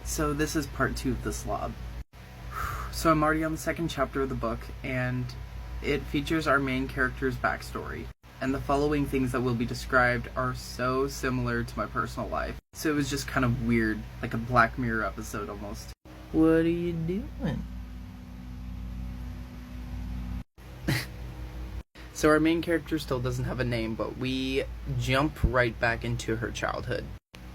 So this is part 2 of the Slob. So I'm already on the second chapter of the book, and it features our main character's backstory. And the following things that will be described are so similar to my personal life. So it was just kind of weird, like a Black Mirror episode almost. What are you doing? So our main character still doesn't have a name, but we jump right back into her childhood.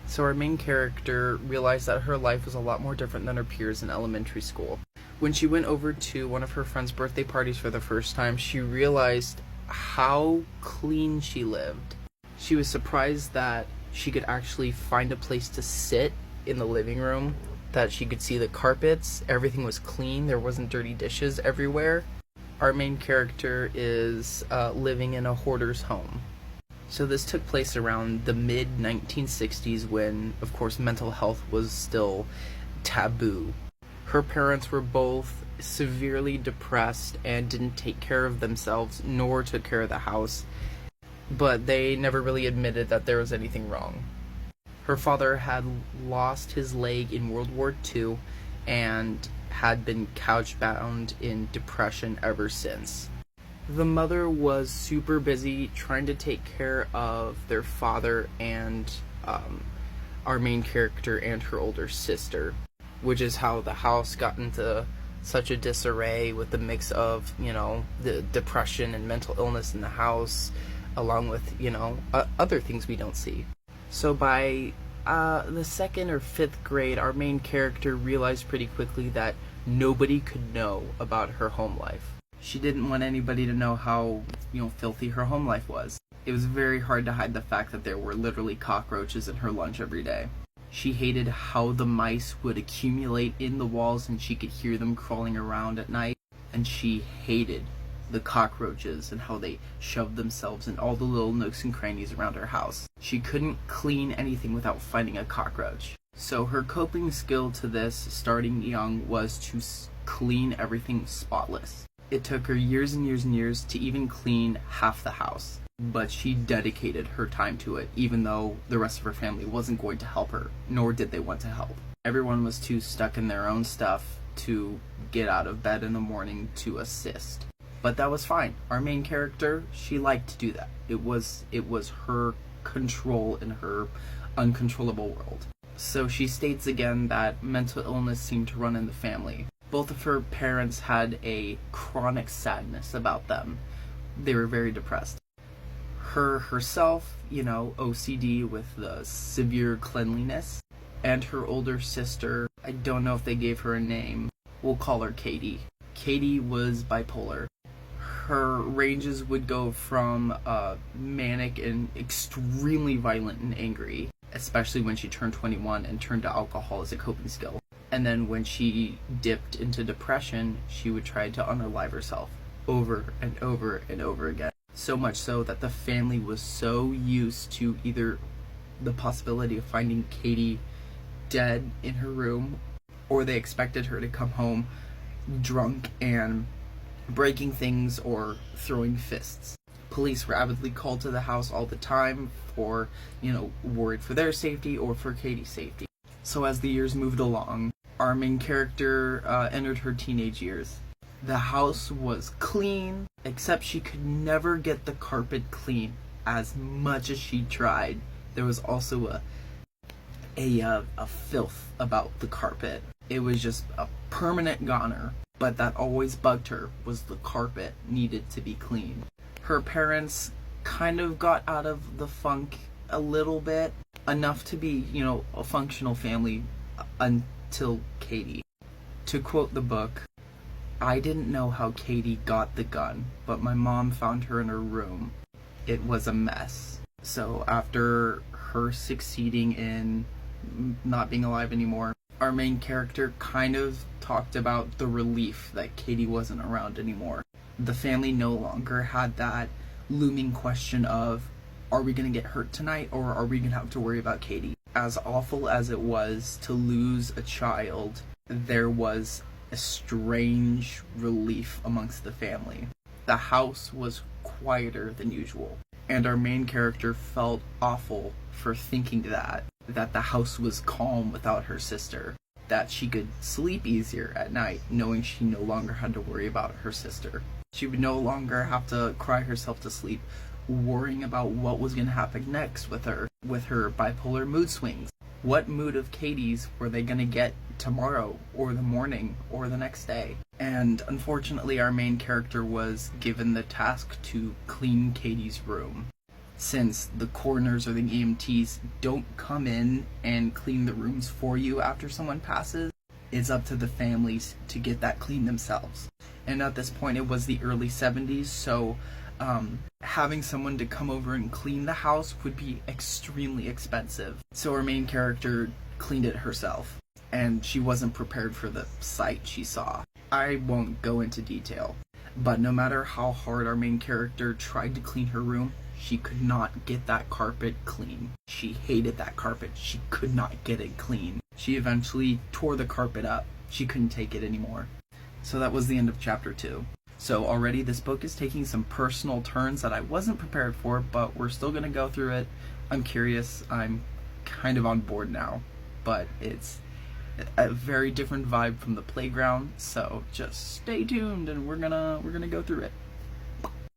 So our main character realized that her life was a lot more different than her peers in elementary school. When she went over to one of her friend's birthday parties for the first time, she realized how clean she lived. She was surprised that she could actually find a place to sit in the living room, that she could see the carpets, everything was clean, there wasn't dirty dishes everywhere. Our main character is living in a hoarder's home. So this took place around the mid-1960s when, of course, mental health was still taboo. Her parents were both severely depressed and didn't take care of themselves, nor took care of the house, but they never really admitted that there was anything wrong. Her father had lost his leg in World War II and had been couch-bound in depression ever since. The mother was super busy trying to take care of their father and our main character and her older sister, which is how the house got into such a disarray with the mix of, the depression and mental illness in the house, along with, other things we don't see. So by the 2nd or 5th grade, our main character realized pretty quickly that nobody could know about her home life. She didn't want anybody to know how, filthy her home life was. It was very hard to hide the fact that there were literally cockroaches in her lunch every day. She hated how the mice would accumulate in the walls and she could hear them crawling around at night. And she hated the cockroaches and how they shoved themselves in all the little nooks and crannies around her house. She couldn't clean anything without finding a cockroach. So her coping skill to this, starting young, was to clean everything spotless. It took her years and years and years to even clean half the house, but she dedicated her time to it, even though the rest of her family wasn't going to help her, nor did they want to help. Everyone was too stuck in their own stuff to get out of bed in the morning to assist. But that was fine. Our main character, she liked to do that. It was her control in her uncontrollable world. So she states again that mental illness seemed to run in the family. Both of her parents had a chronic sadness about them. They were very depressed. Herself, OCD with the severe cleanliness. And her older sister, I don't know if they gave her a name. We'll call her Katie. Katie was bipolar. Her ranges would go from manic and extremely violent and angry, especially when she turned 21 and turned to alcohol as a coping skill. And then when she dipped into depression, she would try to unalive herself over and over and over again. So much so that the family was so used to either the possibility of finding Katie dead in her room, or they expected her to come home drunk and breaking things or throwing fists. Police were avidly called to the house all the time for, worried for their safety or for Katie's safety. So as the years moved along, our main character entered her teenage years. The house was clean, except she could never get the carpet clean as much as she tried. There was also a filth about the carpet. It was just a permanent goner, but that always bugged her was the carpet needed to be clean. Her parents kind of got out of the funk a little bit, enough to be, a functional family until Katie. To quote the book, "I didn't know how Katie got the gun, but my mom found her in her room. It was a mess." So after her succeeding in not being alive anymore, our main character kind of talked about the relief that Katie wasn't around anymore. The family no longer had that looming question of, are we going to get hurt tonight, or are we going to have to worry about Katie? As awful as it was to lose a child, there was a strange relief amongst the family. The house was quieter than usual, and our main character felt awful for thinking that the house was calm without her sister. that she could sleep easier at night, knowing she no longer had to worry about her sister. She would no longer have to cry herself to sleep, worrying about what was going to happen next with her bipolar mood swings. What mood of Katie's were they going to get tomorrow, or the morning, or the next day? And unfortunately, our main character was given the task to clean Katie's room. Since the coroners or the EMTs don't come in and clean the rooms for you after someone passes, it's up to the families to get that clean themselves. And at this point, it was the early 70s, so having someone to come over and clean the house would be extremely expensive. So our main character cleaned it herself, and she wasn't prepared for the sight she saw. I won't go into detail, but no matter how hard our main character tried to clean her room, she could not get that carpet clean. She hated that carpet. She could not get it clean. She eventually tore the carpet up. She couldn't take it anymore. So that was the end of chapter 2. So already this book is taking some personal turns that I wasn't prepared for, but we're still going to go through it. I'm curious. I'm kind of on board now, but it's a very different vibe from the playground, so just stay tuned and we're gonna go through it.